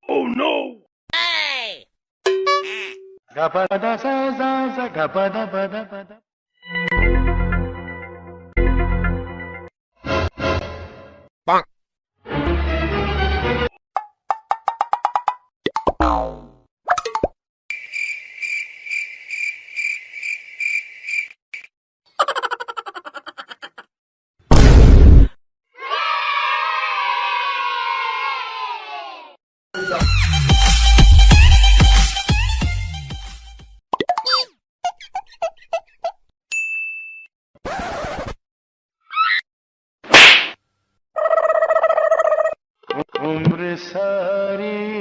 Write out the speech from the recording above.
Oh no! Hey! Gapada sa za za gapada pada pada. Bonk. उम्र सारी